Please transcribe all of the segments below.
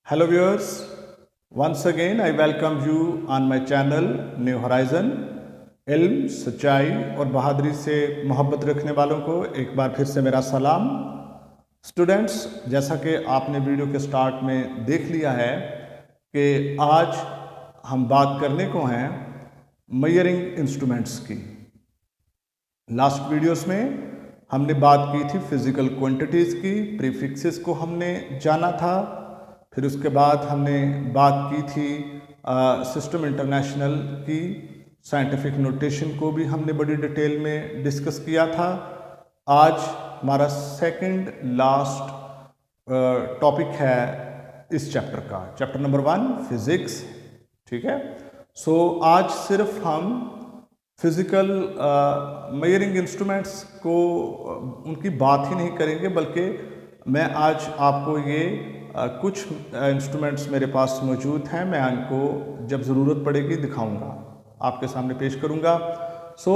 Hello viewers, once again I welcome you on my channel New Horizon। इल्म, सच्चाई और बहादुरी से मोहब्बत रखने वालों को एक बार फिर से मेरा सलाम। स्टूडेंट्स, जैसा कि आपने वीडियो के स्टार्ट में देख लिया है कि आज हम बात करने को हैं मेजरिंग इंस्ट्रूमेंट्स की। लास्ट वीडियोस में हमने बात की थी फिजिकल क्वांटिटीज़ की, प्रीफिक्सेस को हमने जाना था। फिर उसके बाद हमने बात की थी सिस्टम इंटरनेशनल की, साइंटिफिक नोटेशन को भी हमने बड़ी डिटेल में डिस्कस किया था। आज हमारा सेकंड लास्ट टॉपिक है इस चैप्टर का, चैप्टर नंबर 1 फिजिक्स। ठीक है, सो आज सिर्फ हम फिजिकल मेजरिंग इंस्ट्रूमेंट्स को उनकी बात ही नहीं करेंगे, बल्कि मैं आज आपको ये कुछ इंस्ट्रूमेंट्स मेरे पास मौजूद हैं, मैं इनको जब ज़रूरत पड़ेगी दिखाऊंगा, आपके सामने पेश करूंगा। सो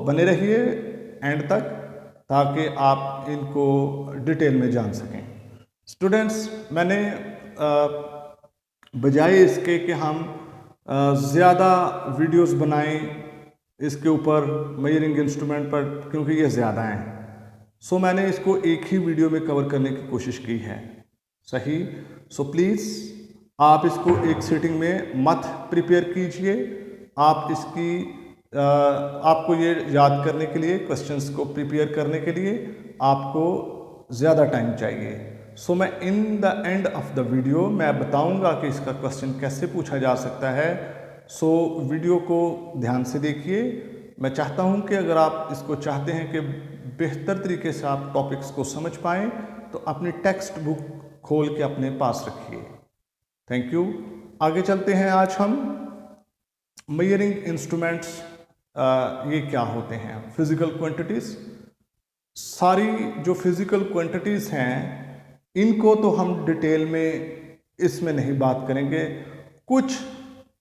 बने रहिए एंड तक ताकि आप इनको डिटेल में जान सकें। स्टूडेंट्स, मैंने बजाय इसके कि हम ज़्यादा वीडियोस बनाएं इसके ऊपर मेजरिंग इंस्ट्रूमेंट पर, क्योंकि ये ज़्यादा हैं, सो मैंने इसको एक ही वीडियो में कवर करने की कोशिश की है। सही, सो प्लीज़ आप इसको एक सीटिंग में मत प्रिपेयर कीजिए। आप इसकी आपको ये याद करने के लिए, क्वेश्चंस को प्रिपेयर करने के लिए आपको ज़्यादा टाइम चाहिए। सो मैं in the end of the video मैं बताऊंगा कि इसका क्वेश्चन कैसे पूछा जा सकता है। सो वीडियो को ध्यान से देखिए। मैं चाहता हूं कि अगर आप इसको चाहते हैं कि बेहतर तरीके से आप टॉपिक्स को समझ पाएँ, तो अपनी टेक्स्ट बुक खोल के अपने पास रखिए। Thank you. आगे चलते हैं। आज हम मेजरिंग इंस्ट्रूमेंट्स ये क्या होते हैं, फिजिकल क्वांटिटीज़। सारी जो फिजिकल क्वांटिटीज़ हैं इनको तो हम डिटेल में इसमें नहीं बात करेंगे। कुछ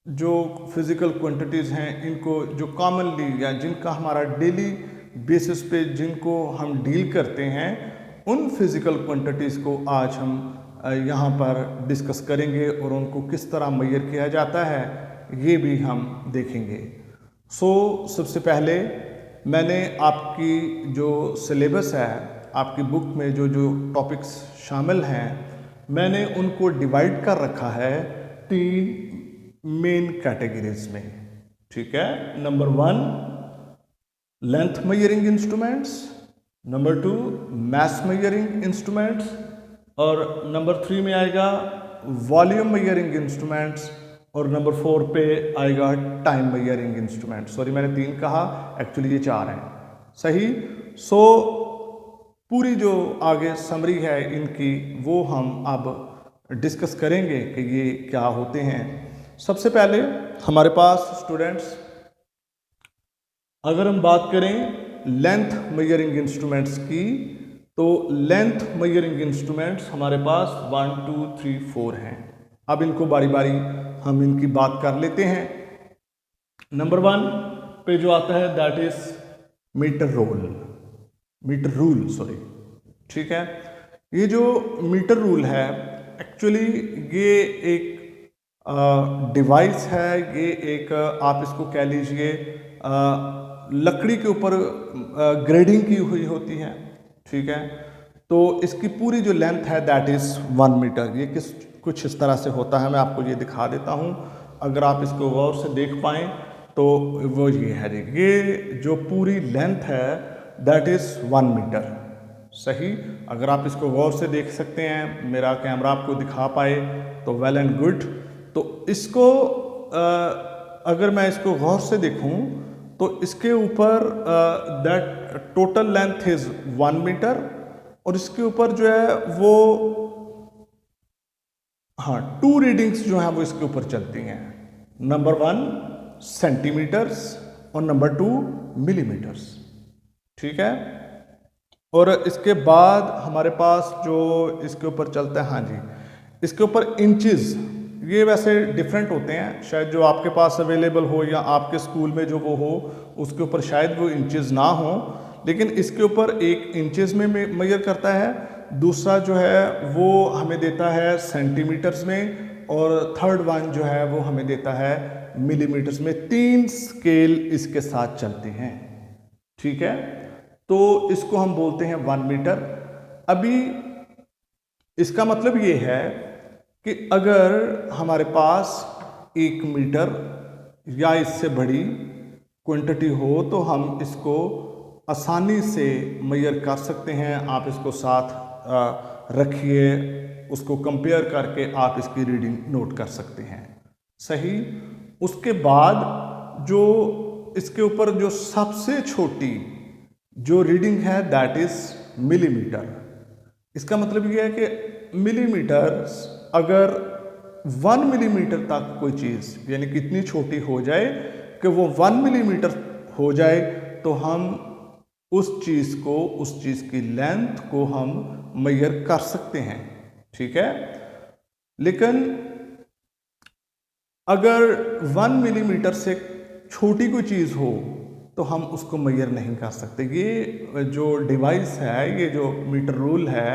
जो फिजिकल क्वांटिटीज़ हैं इनको जो कॉमनली या जिनका हमारा डेली बेसिस पे जिनको हम डील करते हैं, उन फिजिकल क्वांटिटीज़ को आज हम यहाँ पर डिस्कस करेंगे और उनको किस तरह मेजर किया जाता है ये भी हम देखेंगे। सो सबसे पहले मैंने आपकी जो सिलेबस है, आपकी बुक में जो जो टॉपिक्स शामिल हैं, मैंने उनको डिवाइड कर रखा है 3 मेन कैटेगरीज में। ठीक है, number 1 length measuring instruments, number 2 मास मेजरिंग इंस्ट्रूमेंट्स, और नंबर 3 में आएगा वॉल्यूम मेजरिंग इंस्ट्रूमेंट्स, और नंबर 4 पे आएगा टाइम मेजरिंग इंस्ट्रूमेंट। सॉरी, मैंने 3 कहा, एक्चुअली ये 4 हैं। सही। सो पूरी जो आगे समरी है इनकी वो हम अब डिस्कस करेंगे कि ये क्या होते हैं। सबसे पहले हमारे पास स्टूडेंट्स, अगर हम बात करें लेंथ मेजरिंग इंस्ट्रूमेंट्स की, तो लेंथ मेजरिंग इंस्ट्रूमेंट्स हमारे पास 1 2 3 4 हैं। अब इनको बारी बारी हम इनकी बात कर लेते हैं। नंबर 1 पे जो आता है that is metre rule sorry. ठीक है, ये जो मीटर रूल है एक्चुअली ये एक डिवाइस है, ये एक आप इसको कह लीजिए लकड़ी के ऊपर ग्रेडिंग की हुई होती है। ठीक है, तो इसकी पूरी जो लेंथ है दैट इज़ 1 मीटर। ये कुछ इस तरह से होता है, मैं आपको ये दिखा देता हूँ। अगर आप इसको गौर से देख पाएँ तो वो ये है, ये जो पूरी लेंथ है दैट इज़ 1 मीटर। सही, अगर आप इसको गौर से देख सकते हैं, मेरा कैमरा आपको दिखा पाए तो वेल एंड गुड। तो इसको अगर मैं इसको गौर से देखूं तो इसके ऊपर that total length is 1 metre, और इसके ऊपर जो है वो 2 रीडिंग्स जो हैं वो इसके ऊपर चलती हैं। नंबर 1 सेंटीमीटर्स और नंबर 2 मिलीमीटर्स। ठीक है, और इसके बाद हमारे पास जो इसके ऊपर चलता है, हाँ जी, इसके ऊपर इंचेस। ये वैसे डिफरेंट होते हैं, शायद जो आपके पास अवेलेबल हो या आपके स्कूल में जो वो हो उसके ऊपर शायद वो इंचेस ना हो, लेकिन इसके ऊपर एक इंचेस में मेजर करता है, दूसरा जो है वो हमें देता है सेंटीमीटर्स में, और थर्ड वन जो है वो हमें देता है मिलीमीटर्स में। 3 स्केल इसके साथ चलते हैं, ठीक है। तो इसको हम बोलते हैं 1 मीटर। अभी इसका मतलब ये है कि अगर हमारे पास 1 मीटर या इससे बड़ी क्वांटिटी हो तो हम इसको आसानी से मेजर कर सकते हैं। आप इसको साथ रखिए, उसको कंपेयर करके आप इसकी रीडिंग नोट कर सकते हैं, सही। उसके बाद जो इसके ऊपर जो सबसे छोटी जो रीडिंग है दैट इज मिलीमीटर। इसका मतलब यह है कि मिलीमीटर, अगर 1 मिलीमीटर तक कोई चीज़ यानी कितनी छोटी हो जाए कि वो 1 मिलीमीटर हो जाए तो हम उस चीज़ की लेंथ को हम मेजर कर सकते हैं, ठीक है। लेकिन अगर 1 मिलीमीटर से छोटी कोई चीज़ हो तो हम उसको मेजर नहीं कर सकते। ये जो डिवाइस है, ये जो मीटर रूल है,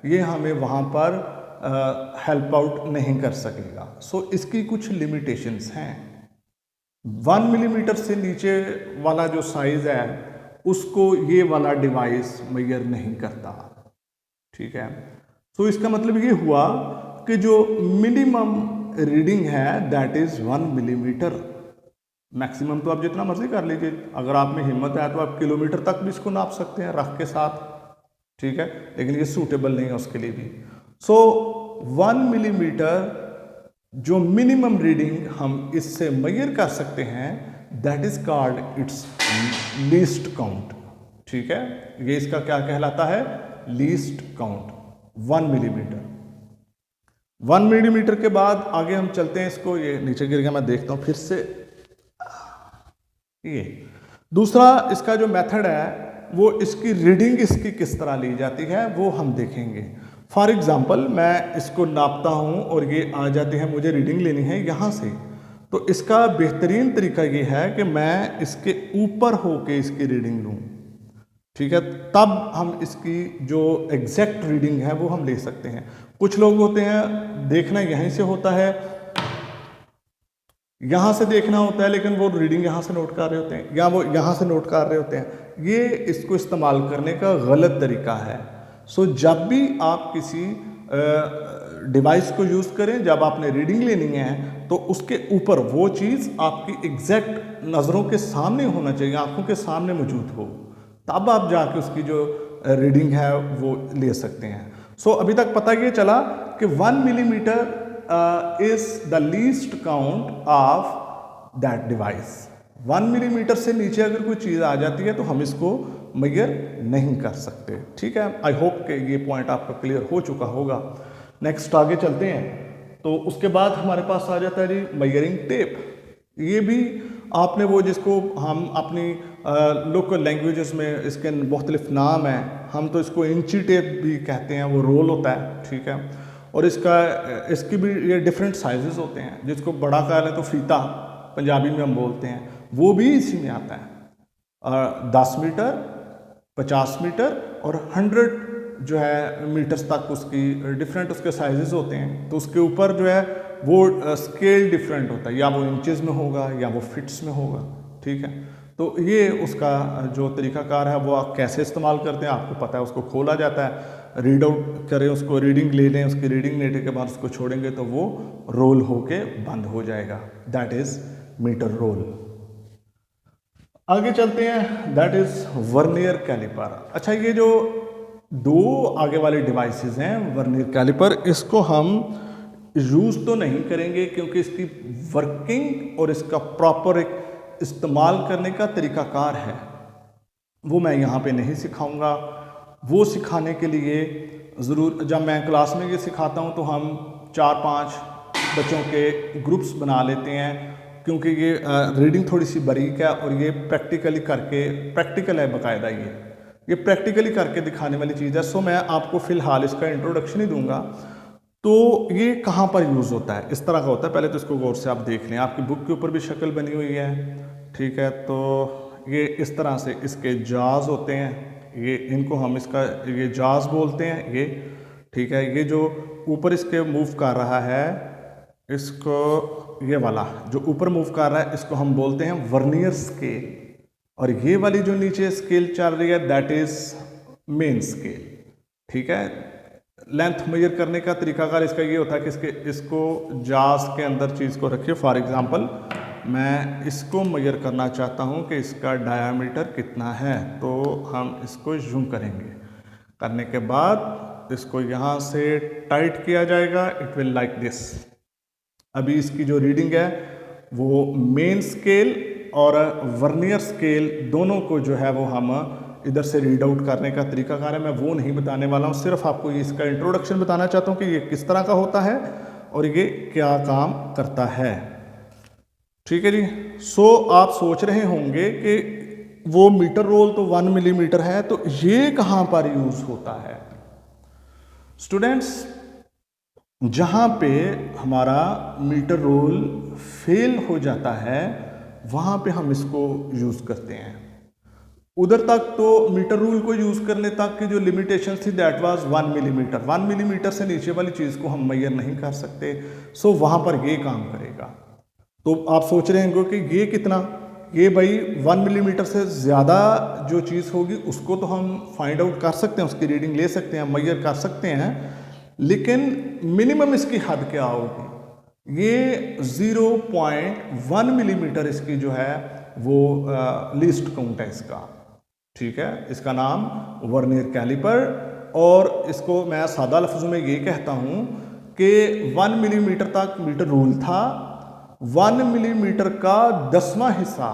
ये हमें वहाँ पर हेल्प आउट नहीं कर सकेगा। सो इसकी कुछ लिमिटेशंस हैं। 1 मिलीमीटर से नीचे वाला जो साइज़ है उसको ये वाला डिवाइस मेजर नहीं करता, ठीक है। तो इसका मतलब ये हुआ कि जो मिनिमम रीडिंग है दैट इज़ 1 मिलीमीटर। मैक्सिमम तो आप जितना मर्जी कर लीजिए, अगर आप में हिम्मत है तो आप किलोमीटर तक भी इसको नाप सकते हैं रख के साथ, ठीक है, लेकिन ये सूटेबल नहीं है उसके लिए भी। सो 1 मिलीमीटर जो मिनिमम रीडिंग हम इससे मेजर कर सकते हैं that is called its least count, ठीक है। ये इसका क्या कहलाता है? Least count, 1 millimetre. 1 मिलीमीटर के बाद आगे हम चलते हैं, इसको ये नीचे गिर गया, मैं देखता हूं फिर से। ये दूसरा इसका जो मेथड है वो इसकी रीडिंग इसकी किस तरह ली जाती है वो हम देखेंगे। फॉर एग्जांपल मैं इसको नापता हूं और ये आ जाते हैं, मुझे रीडिंग लेनी है यहाँ से, तो इसका बेहतरीन तरीका ये है कि मैं इसके ऊपर होके इसकी रीडिंग लूँ, ठीक है, तब हम इसकी जो एग्जैक्ट रीडिंग है वो हम ले सकते हैं। कुछ लोग होते हैं देखना यहीं से होता है, यहाँ से देखना होता है, लेकिन वो रीडिंग यहाँ से नोट कर रहे होते हैं या वो यहाँ से नोट कर रहे होते हैं। ये इसको इस्तेमाल करने का गलत तरीका है। सो जब भी आप किसी डिवाइस को यूज़ करें, जब आपने रीडिंग लेनी है तो उसके ऊपर वो चीज़ आपकी एग्जैक्ट नज़रों के सामने होना चाहिए, आंखों के सामने मौजूद हो, तब आप जाके उसकी जो रीडिंग है वो ले सकते हैं। सो अभी तक पता ये चला कि 1 millimetre is the least count of that device। 1 millimetre से नीचे अगर कोई चीज़ आ जाती है तो हम इसको मेजर नहीं कर सकते, ठीक है। आई होप कि ये पॉइंट आपका क्लियर हो चुका होगा। नेक्स्ट आगे चलते हैं। तो उसके बाद हमारे पास आ जाता है जी मेजरिंग टेप। ये भी आपने वो जिसको हम अपनी लोकल लैंग्वेजेस में इसके मुख्तलिफ नाम हैं, हम तो इसको इंची टेप भी कहते हैं, वो रोल होता है, ठीक है। और इसकी भी ये डिफरेंट साइजेस होते हैं, जिसको बड़ा कह लें तो फीता पंजाबी में हम बोलते हैं, वो भी इसी में आता है। 10 मीटर, 50 मीटर और 100 जो है मीटर्स तक उसकी डिफरेंट उसके साइजेस होते हैं। तो उसके ऊपर जो है वो स्केल डिफरेंट होता है, या वो इंचेस में होगा या वो फिट्स में होगा, ठीक है। तो ये उसका जो तरीकाकार है वो आप कैसे इस्तेमाल करते हैं आपको पता है। उसको खोला जाता है, रीड आउट करें, उसको रीडिंग ले लें, उसकी रीडिंग लेने के बाद उसको छोड़ेंगे तो वो रोल होके बंद हो जाएगा, दैट इज मीटर रोल। आगे चलते हैं, दैट इज वर्नियर कैलिपर। अच्छा, ये जो 2 आगे वाले डिवाइसेस हैं वर्नियर कैलिपर, इसको हम यूज़ तो नहीं करेंगे क्योंकि इसकी वर्किंग और इसका प्रॉपर एक इस्तेमाल करने का तरीकाकार है वो मैं यहाँ पे नहीं सिखाऊंगा। वो सिखाने के लिए ज़रूर जब मैं क्लास में ये सिखाता हूँ तो हम 4-5 बच्चों के ग्रुप्स बना लेते हैं, क्योंकि ये रीडिंग थोड़ी सी बारीक है और ये प्रैक्टिकली करके, प्रैक्टिकल है बाकायदा, ये प्रैक्टिकली करके दिखाने वाली चीज़ है। सो मैं आपको फ़िलहाल इसका इंट्रोडक्शन ही दूंगा। तो ये कहाँ पर यूज़ होता है, इस तरह का होता है। पहले तो इसको गौर से आप देख लें, आपकी बुक के ऊपर भी शक्ल बनी हुई है, ठीक है। तो ये इस तरह से इसके जाज होते हैं, ये इनको हम इसका ये जाज बोलते हैं ये, ठीक है। ये जो ऊपर इसके मूव कर रहा है इसको, ये वाला जो ऊपर मूव कर रहा है इसको हम बोलते हैं वर्नियर स्केल, और ये वाली जो नीचे स्केल चल रही है दैट इज मेन स्केल, ठीक है। लेंथ मेजर करने का तरीकाकार इसका ये होता है कि इसको जाज के अंदर चीज़ को रखिए। फॉर एग्जांपल मैं इसको मेजर करना चाहता हूँ कि इसका डायामीटर कितना है, तो हम इसको जूम करेंगे। करने के बाद इसको यहाँ से टाइट किया जाएगा, इट विल लाइक दिस। अभी इसकी जो रीडिंग है वो मेन स्केल और वर्नियर स्केल दोनों को जो है वो हम इधर से रीड आउट करने का तरीकाकार है, मैं वो नहीं बताने वाला हूँ। सिर्फ आपको इसका इंट्रोडक्शन बताना चाहता हूँ कि ये किस तरह का होता है और ये क्या काम करता है, ठीक है जी। सो आप सोच रहे होंगे कि वो मीटर रोल तो 1 मिलीमीटर है, तो ये कहाँ पर यूज होता है। स्टूडेंट्स, जहाँ पे हमारा मीटर रोल फेल हो जाता है वहाँ पे हम इसको यूज़ करते हैं। उधर तक तो मीटर रूल को यूज़ करने तक की जो लिमिटेशन थी दैट वाज 1 मिलीमीटर। 1 मिलीमीटर से नीचे वाली चीज़ को हम मेजर नहीं कर सकते, सो वहाँ पर ये काम करेगा। तो आप सोच रहे होंगे कि ये कितना, ये भाई 1 मिलीमीटर से ज़्यादा जो चीज़ होगी उसको तो हम फाइंड आउट कर सकते हैं, उसकी रीडिंग ले सकते हैं, मेजर कर सकते हैं, लेकिन मिनिमम इसकी हद क्या होगी। ये 0.1 मिलीमीटर इसकी जो है वो लीस्ट काउंट है इसका, ठीक है। इसका नाम वर्नियर कैलिपर, और इसको मैं सादा लफ्ज़ों में ये कहता हूँ कि 1 मिलीमीटर तक मीटर रूल था। 1 मिलीमीटर का 10वां हिस्सा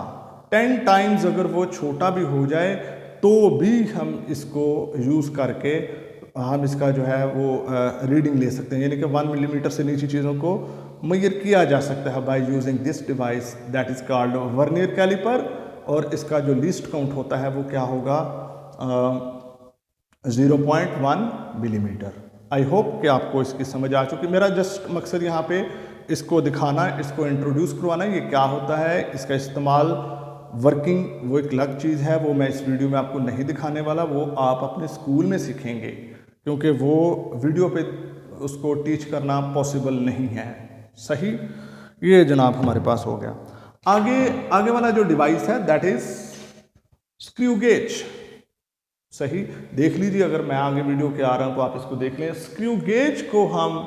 10 टाइम्स अगर वो छोटा भी हो जाए तो भी हम इसको यूज़ करके हम इसका जो है वो रीडिंग ले सकते हैं, यानी कि 1 मिलीमीटर से नीचे चीज़ों को मेजर किया जा सकता है by using this device that is called vernier calliper. और इसका जो लीस्ट काउंट होता है वो क्या होगा, 0.1 मिलीमीटर। आई होप कि आपको इसकी समझ आ चुकी। मेरा जस्ट मकसद यहाँ पे इसको दिखाना, इसको इंट्रोड्यूस करवाना, ये क्या होता है, इसका इस्तेमाल, वर्किंग वो एक अलग चीज़ है, वो मैं इस वीडियो में आपको नहीं दिखाने वाला, वो आप अपने स्कूल में सीखेंगे, क्योंकि वो वीडियो पे उसको टीच करना पॉसिबल नहीं है। सही, ये जनाब हमारे पास हो गया। आगे वाला जो डिवाइस है दैट इज स्क्रू गेज। सही, देख लीजिए, अगर मैं आगे वीडियो के आ रहा हूं तो आप इसको देख लें। स्क्रू गेज को हम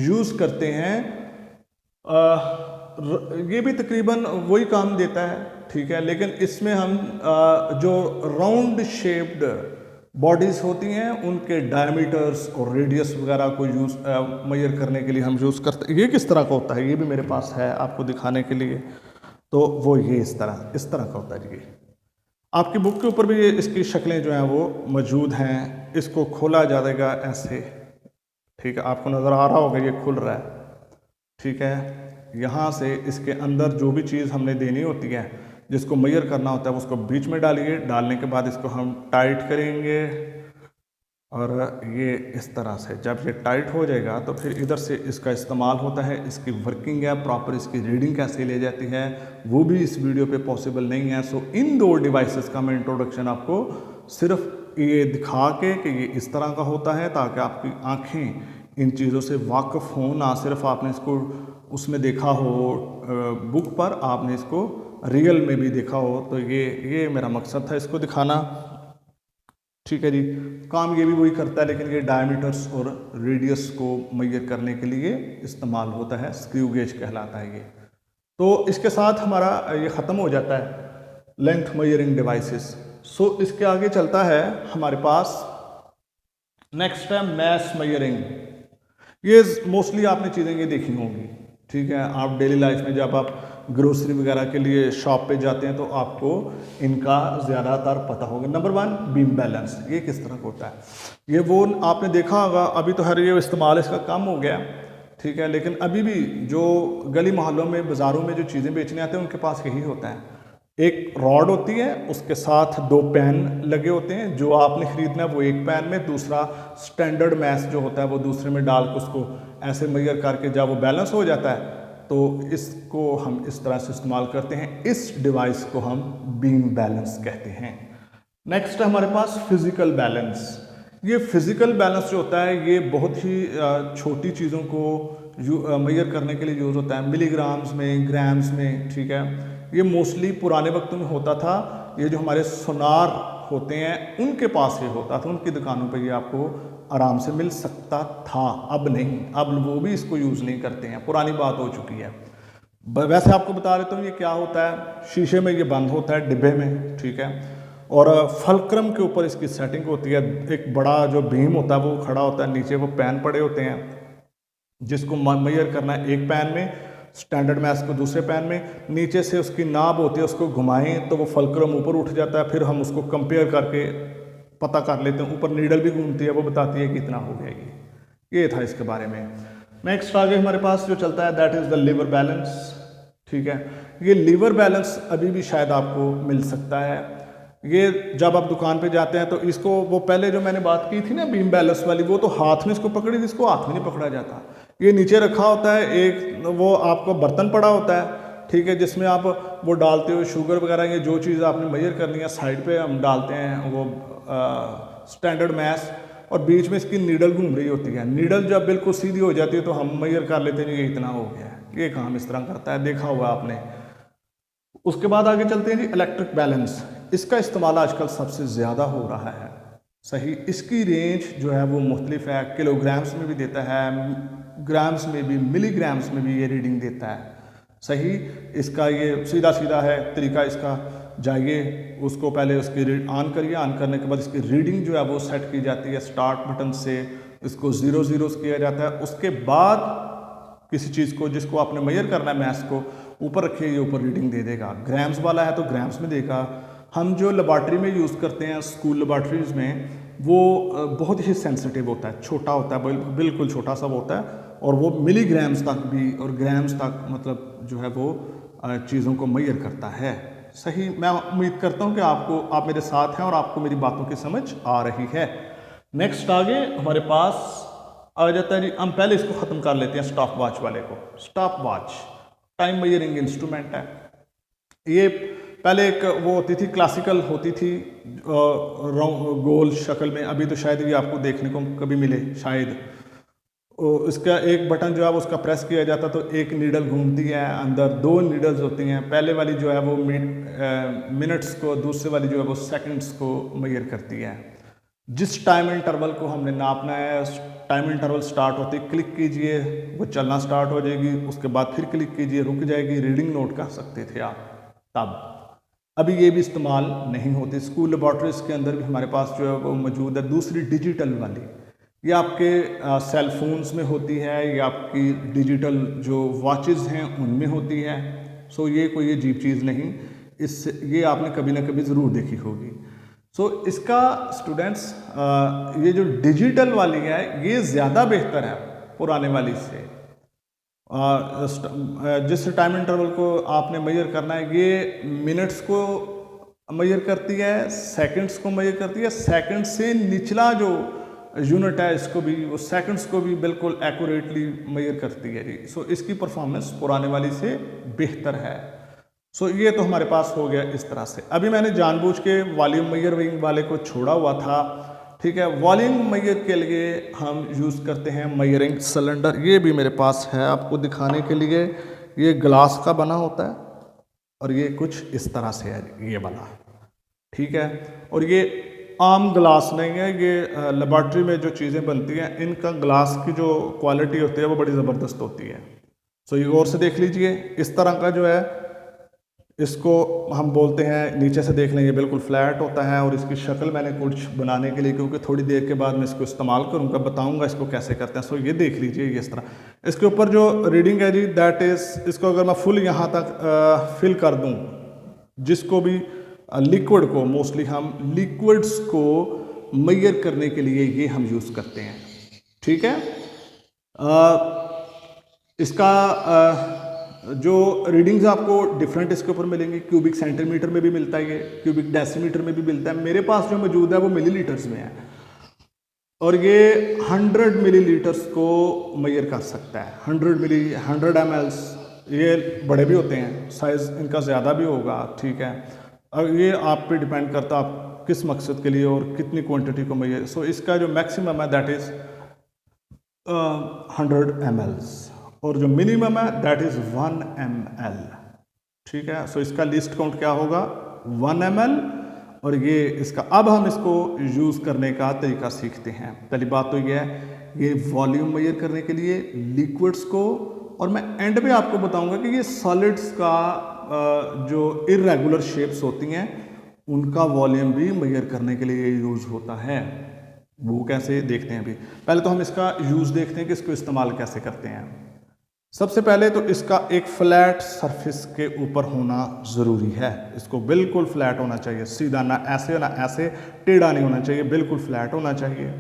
यूज करते हैं, ये भी तकरीबन वही काम देता है, ठीक है, लेकिन इसमें हम जो राउंड शेप्ड बॉडीज होती हैं उनके डायमीटर्स और रेडियस वगैरह को यूज़ मेजर करने के लिए हम यूज़ करते हैं। ये किस तरह का होता है, ये भी मेरे पास है आपको दिखाने के लिए। तो वो ये इस तरह का होता है। ये आपकी बुक के ऊपर भी ये इसकी शक्लें जो हैं वो मौजूद हैं। इसको खोला जाएगा ऐसे, ठीक है, आपको नज़र आ रहा होगा ये खुल रहा है, ठीक है। यहाँ से इसके अंदर जो भी चीज़ हमने देनी होती है, जिसको मेजर करना होता है, उसको बीच में डालिए। डालने के बाद इसको हम टाइट करेंगे और ये इस तरह से जब ये टाइट हो जाएगा तो फिर इधर से इसका इस्तेमाल होता है। इसकी वर्किंग है प्रॉपर, इसकी रीडिंग कैसे ले जाती है वो भी इस वीडियो पे पॉसिबल नहीं है। सो इन 2 डिवाइसेस का मैं इंट्रोडक्शन आपको सिर्फ ये दिखा के कि ये इस तरह का होता है, ताकि आपकी आँखें इन चीज़ों से वाकिफ़ हों। ना सिर्फ आपने इसको उसमें देखा हो बुक पर, आपने इसको रियल में भी देखा हो। तो ये मेरा मकसद था इसको दिखाना, ठीक है जी। काम ये भी वही करता है, लेकिन ये डायमीटर्स और रेडियस को मेजर करने के लिए इस्तेमाल होता है, स्क्रू गेज कहलाता है ये। तो इसके साथ हमारा ये ख़त्म हो जाता है लेंथ मेजरिंग डिवाइसेस। सो इसके आगे चलता है हमारे पास नेक्स्ट है मैस मेजरिंग। ये मोस्टली आपने चीज़ें ये देखी होंगी, ठीक है। आप डेली लाइफ में जब आप ग्रोसरी वगैरह के लिए शॉप पे जाते हैं तो आपको इनका ज़्यादातर पता होगा। नंबर 1 बीम बैलेंस, ये किस तरह का होता है। ये वो आपने देखा होगा, अभी तो हर ये इस्तेमाल इसका कम हो गया, ठीक है, लेकिन अभी भी जो गली मोहल्लों में बाज़ारों में जो चीज़ें बेचने आते हैं उनके पास यही होता है। एक रॉड होती है, उसके साथ 2 पैन लगे होते हैं। जो आपने ख़रीदना है वो एक पैन में, दूसरा स्टैंडर्ड मैस जो होता है वो दूसरे में डाल के उसको ऐसे मेजर करके जब वो बैलेंस हो जाता है तो इसको हम इस तरह से इस्तेमाल करते हैं। इस डिवाइस को हम बीम बैलेंस कहते हैं, नेक्स्ट है हमारे पास फिजिकल बैलेंस। ये फिजिकल बैलेंस जो होता है ये बहुत ही छोटी चीज़ों को मेजर करने के लिए यूज़ होता है, मिलीग्राम्स में, ग्राम्स में, ठीक है। ये मोस्टली पुराने वक्तों में होता था, ये जो हमारे सोनार होते हैं उनके पास ये होता था, उनकी दुकानों पे ये आपको आराम से मिल सकता था। अब नहीं, अब वो भी इसको यूज़ नहीं करते हैं, पुरानी बात हो चुकी है। वैसे आपको बता देता हूँ ये क्या होता है। शीशे में ये बंद होता है डिब्बे में, ठीक है, और फलक्रम के ऊपर इसकी सेटिंग होती है। एक बड़ा जो बीम होता है वो खड़ा होता है, नीचे वो पैन पड़े होते हैं जिसको मेजर करना है एक पैन में, स्टैंडर्ड मैथ्स को दूसरे पैन में। नीचे से उसकी नाब होती है, उसको घुमाएं तो वो फलक्रम ऊपर उठ जाता है, फिर हम उसको कंपेयर करके पता कर लेते हैं। ऊपर नीडल भी घूमती है, वो बताती है कि इतना हो गया। ये था इसके बारे में। नेक्स्ट आगे हमारे पास जो चलता है that is the lever balance, ठीक है। ये लीवर बैलेंस अभी भी शायद आपको मिल सकता है। ये जब आप दुकान पे जाते हैं तो इसको, वो पहले जो मैंने बात की थी ना बीम बैलेंस वाली, वो तो हाथ में इसको पकड़ी थी, इसको हाथ में नहीं पकड़ा जाता। ये नीचे रखा होता है, एक वो आपको बर्तन पड़ा होता है, ठीक है, जिसमें आप वो डालते हो शुगर वगैरह, ये जो चीज़ आपने मेजर करनी है साइड पे हम डालते हैं वो स्टैंडर्ड मैथ्स, और बीच में इसकी नीडल घूम रही होती है। नीडल जब बिल्कुल सीधी हो जाती है तो हम मेजर कर लेते हैं ये इतना हो गया है। ये काम इस तरह करता है, देखा हुआ आपने। उसके बाद आगे चलते हैं जी इलेक्ट्रिक बैलेंस। इसका इस्तेमाल आजकल सबसे ज़्यादा हो रहा है, सही। इसकी रेंज जो है वो मुख्तलिफ है, किलोग्राम्स में भी देता है, ग्राम्स में भी, मिलीग्राम्स में भी ये रीडिंग देता है, सही। इसका ये सीधा सीधा है तरीका इसका, जाइए उसको पहले उसकी ऑन करिए, ऑन करने के बाद इसकी रीडिंग जो है वो सेट की जाती है स्टार्ट बटन से, इसको 0 0 किया जाता है। उसके बाद किसी चीज़ को जिसको आपने मेजर करना है मैथ्स को, ऊपर रखिए, ये ऊपर रीडिंग दे देगा। ग्राम्स वाला है तो ग्राम्स में देगा। हम जो लेबॉर्ट्री में यूज़ करते हैं स्कूल लेबॉर्ट्रीज में, वो बहुत ही सेंसिटिव होता है, छोटा होता है, बिल्कुल छोटा सा होता है, और वो मिलीग्राम्स तक भी और ग्राम्स तक मतलब जो है वो चीज़ों को मेजर करता है, सही। मैं उम्मीद करता हूँ कि आप मेरे साथ हैं और आपको मेरी बातों की समझ आ रही है। नेक्स्ट आगे हमारे पास आ जाता है जी, हम पहले इसको ख़त्म कर लेते हैं स्टॉप वॉच वाले को। Stop watch time measuring instrument है। ये पहले एक वो होती थी, क्लासिकल होती थी गोल शक्ल में, अभी तो शायद ये आपको देखने को कभी मिले शायद। इसका एक बटन जो है उसका प्रेस किया जाता तो एक नीडल घूमती है, अंदर 2 नीडल्स होती हैं। पहले वाली जो है वो मिनट्स को, दूसरे वाली जो है वो सेकंड्स को मेजर करती है। जिस टाइम इंटरवल को हमने नापना है, टाइम इंटरवल स्टार्ट होते ही क्लिक कीजिए, वो चलना स्टार्ट हो जाएगी। उसके बाद फिर क्लिक कीजिए, रुक जाएगी, रीडिंग नोट कर सकते थे आप तब। अभी ये भी इस्तेमाल नहीं होती। स्कूल लेबॉर्ट्रीज के अंदर भी हमारे पास जो है वो मौजूद है। दूसरी डिजिटल वाली, ये आपके सेल फोन्स में होती है, ये आपकी डिजिटल जो वॉचेज़ हैं उनमें होती है। सो ये कोई अजीब चीज़ नहीं, इससे ये आपने कभी ना कभी ज़रूर देखी होगी। सो इसका स्टूडेंट्स ये जो डिजिटल वाली है ये ज़्यादा बेहतर है पुराने वाली से। जिस टाइम इंटरवल को आपने मेजर करना है, ये मिनट्स को मेजर करती है, सेकंड्स को मेजर करती है, सेकंड से निचला जो यूनिट है इसको भी, वो सेकंड्स को भी बिल्कुल एक्यूरेटली मेजर करती है जी। सो इसकी परफॉर्मेंस पुराने वाली से बेहतर है। सो ये तो हमारे पास हो गया इस तरह से। अभी मैंने जानबूझ के वॉल्यूम मेजरिंग वाले को छोड़ा हुआ था, ठीक है। वॉल्यूम मेजर के लिए हम यूज़ करते हैं मेजरिंग सिलेंडर। ये भी मेरे पास है आपको दिखाने के लिए। ये ग्लास का बना होता है और ये कुछ इस तरह से है ये वाला, ठीक है। और ये आम ग्लास नहीं है, ये लेबॉर्ट्री में जो चीज़ें बनती हैं इनका ग्लास की जो क्वालिटी होती है वो बड़ी ज़बरदस्त होती है। सो ये गौर से देख लीजिए, इस तरह का जो है इसको हम बोलते हैं, नीचे से देख लें ये बिल्कुल फ्लैट होता है। और इसकी शक्ल मैंने कुछ बनाने के लिए, क्योंकि थोड़ी देर के बाद मैं इसको इस्तेमाल करूँगा, बताऊँगा इसको कैसे करते हैं। सो ये देख लीजिए ये इस तरह। इसके ऊपर जो रीडिंग है जी दैट इज़, इसको अगर मैं फुल यहाँ तक फिल कर दूँ, जिसको भी लिक्विड को, मोस्टली हम लिक्विड्स को मेजर करने के लिए ये हम यूज़ करते हैं, ठीक है। इसका जो रीडिंग्स आपको डिफरेंट इसके ऊपर मिलेंगी। क्यूबिक सेंटीमीटर में भी मिलता है, ये क्यूबिक डेसीमीटर में भी मिलता है। मेरे पास जो मौजूद है वो मिलीलीटर्स में है, और ये 100 मिलीलीटर्स को मेजर कर सकता है। 100 ml, ये बड़े भी होते हैं, साइज़ इनका ज़्यादा भी होगा, ठीक है। और ये आप पे डिपेंड करता है आप किस मकसद के लिए और कितनी क्वांटिटी को मैयर। सो इसका जो मैक्सिमम है दैट इज़ 100 ml और जो मिनिमम है दैट इज़ 1 ml। ठीक है, सो इसका लिस्ट काउंट क्या होगा 1 ml और ये इसका। अब हम इसको यूज़ करने का तरीका सीखते हैं। पहली बात तो ये है, ये वॉल्यूम मेजर करने के लिए लिक्विड्स को, और मैं एंड पे आपको बताऊंगा कि ये सॉलिड्स का जो इरेगुलर शेप्स होती हैं उनका वॉल्यूम भी मेजर करने के लिए यूज़ होता है। वो कैसे देखते हैं अभी। पहले तो हम इसका यूज़ देखते हैं कि इसको इस्तेमाल कैसे करते हैं। सबसे पहले तो इसका एक फ्लैट सरफेस के ऊपर होना ज़रूरी है। इसको बिल्कुल फ्लैट होना चाहिए, सीधा ना ऐसे टेढ़ा नहीं होना चाहिए, बिल्कुल फ्लैट होना चाहिए।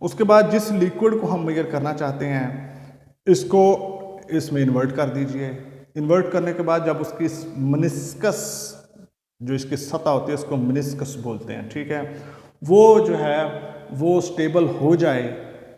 उसके बाद जिस लिक्विड को हम मेजर करना चाहते हैं इसको इसमें इन्वर्ट कर दीजिए। इन्वर्ट करने के बाद जब उसकी मिनिस्कस, जो इसकी सतह होती है इसको मिनिस्कस बोलते हैं, ठीक है, वो जो है वो स्टेबल हो जाए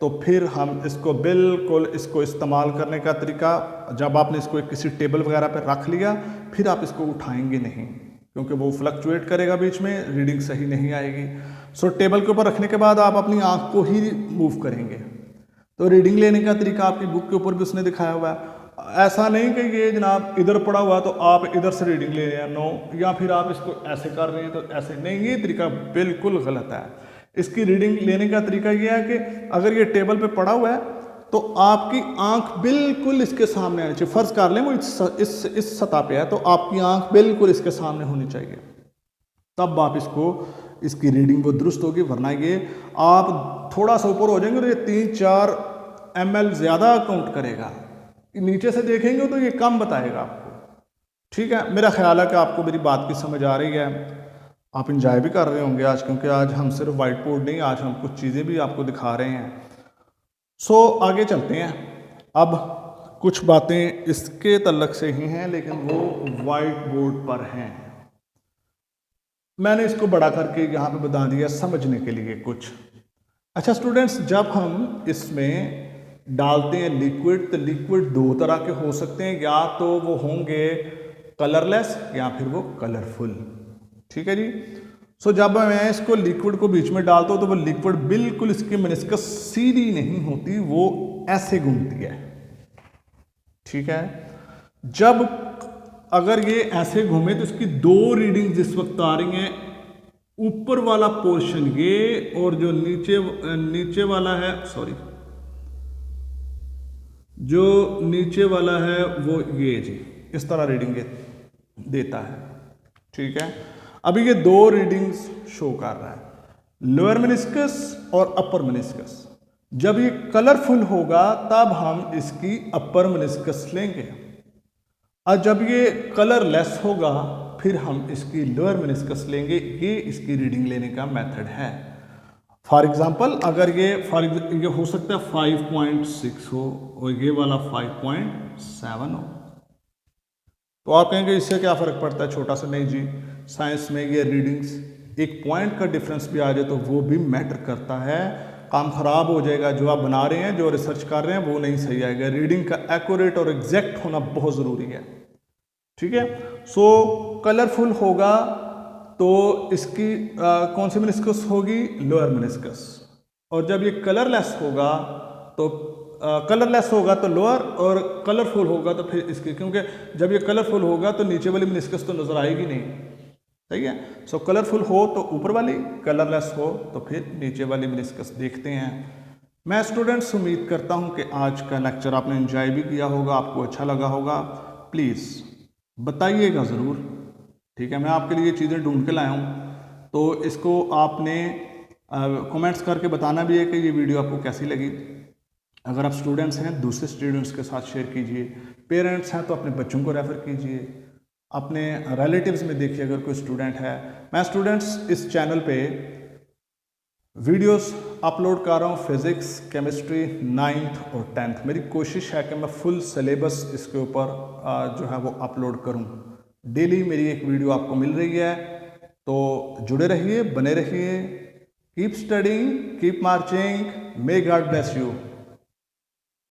तो फिर हम इसको बिल्कुल इसको इस्तेमाल करने का तरीका, जब आपने इसको किसी टेबल वगैरह पे रख लिया फिर आप इसको उठाएंगे नहीं, क्योंकि वो फ्लक्चुएट करेगा बीच में, रीडिंग सही नहीं आएगी। सो टेबल के ऊपर रखने के बाद आप अपनी आंख को ही मूव करेंगे। तो रीडिंग लेने का तरीका आपकी बुक के ऊपर भी उसने दिखाया हुआ है। ऐसा नहीं कि ये जनाब इधर पड़ा हुआ तो आप इधर से रीडिंग ले रहे हैं, नो, या फिर आप इसको ऐसे कर रहे हैं तो ऐसे नहीं, ये तरीका बिल्कुल गलत है। इसकी रीडिंग लेने का तरीका ये है कि अगर ये टेबल पे पड़ा हुआ है तो आपकी आंख बिल्कुल इसके सामने आनी चाहिए। फर्ज कर लें वो इस सतह पे है तो आपकी आंख बिल्कुल इसके सामने होनी चाहिए, तब आप इसकी रीडिंग वो दुरुस्त होगी। वरना ये आप थोड़ा सा ऊपर हो जाएंगे तो ये 3-4 ml ज़्यादा काउंट करेगा, नीचे से देखेंगे तो ये कम बताएगा आपको। ठीक है, मेरा ख्याल है कि आपको मेरी बात की समझ आ रही है, आप इंजॉय भी कर रहे होंगे आज, क्योंकि आज हम सिर्फ वाइट बोर्ड नहीं, आज हम कुछ चीज़ें भी आपको दिखा रहे हैं। सो आगे चलते हैं। अब कुछ बातें इसके तल्लक से ही हैं लेकिन वो वाइट बोर्ड पर हैं। मैंने इसको बड़ा करके यहाँ पे बता दिया समझने के लिए कुछ। अच्छा स्टूडेंट्स, जब हम इसमें डालते हैं लिक्विड तो लिक्विड दो तरह के हो सकते हैं, या तो वो होंगे कलरलेस या फिर वो कलरफुल। ठीक है जी। सो जब मैं इसको लिक्विड को बीच में डालता हूँ तो वो लिक्विड बिल्कुल इसकी मेनिस्कस सीधी नहीं होती, वो ऐसे घूमती है। ठीक है, जब अगर ये ऐसे घूमे तो इसकी दो रीडिंग जिस वक्त आ रही हैं, ऊपर वाला पोर्शन ये और जो नीचे वाला है, सॉरी, जो नीचे वाला है वो ये जी, इस तरह रीडिंग देता है। ठीक है, अभी ये दो रिडींग्स शो कर रहा है, लोअर मेनिस्कस और अपर मेनिस्कस। जब ये कलरफुल होगा तब हम इसकी अपर मेनिस्कस लेंगे, और जब ये कलरलेस होगा फिर हम इसकी लोअर मेनिस्कस लेंगे। ये इसकी रीडिंग लेने का मेथड है। फॉर एग्जांपल, अगर ये हो सकता है 5.6 हो और ये वाला 5.7 हो, तो आप कहेंगे इससे क्या फ़र्क पड़ता है, छोटा सा। नहीं जी, साइंस में ये रीडिंग्स एक पॉइंट का डिफरेंस भी आ जाए तो वो भी मैटर करता है। काम ख़राब हो जाएगा, जो आप बना रहे हैं, जो रिसर्च कर रहे हैं वो नहीं सही आएगा। रीडिंग का एक्यूरेट और एग्जैक्ट होना बहुत ज़रूरी है। ठीक है, सो कलरफुल होगा तो इसकी कौन सी मेनिस्कस होगी, लोअर मेनिस्कस। और जब ये कलरलेस होगा तो लोअर, और कलरफुल होगा तो फिर इसकी, क्योंकि जब ये कलरफुल होगा तो नीचे वाली मेनिस्कस तो नजर आएगी नहीं। सही है, सो कलरफुल हो तो ऊपर वाली, कलरलेस हो तो फिर नीचे वाली मेनिस्कस देखते हैं। मैं स्टूडेंट्स उम्मीद करता हूं कि आज का लेक्चर आपने एंजॉय भी किया होगा, आपको अच्छा लगा होगा। प्लीज़ बताइएगा ज़रूर। ठीक है, मैं आपके लिए चीज़ें ढूंढ के लाया हूँ, तो इसको आपने कमेंट्स करके बताना भी है कि ये वीडियो आपको कैसी लगी। अगर आप स्टूडेंट्स हैं दूसरे स्टूडेंट्स के साथ शेयर कीजिए, पेरेंट्स हैं तो अपने बच्चों को रेफ़र कीजिए, अपने रिलेटिव्स में देखिए अगर कोई स्टूडेंट है। मैं स्टूडेंट्स इस चैनल पे वीडियोस अपलोड कर रहा हूँ फिज़िक्स, केमिस्ट्री 9th और 10th। मेरी कोशिश है कि मैं फुल सिलेबस इसके ऊपर जो है वो अपलोड करूँ। डेली मेरी एक वीडियो आपको मिल रही है, तो जुड़े रहिए, बने रहिए। Keep studying, keep marching, may God bless you.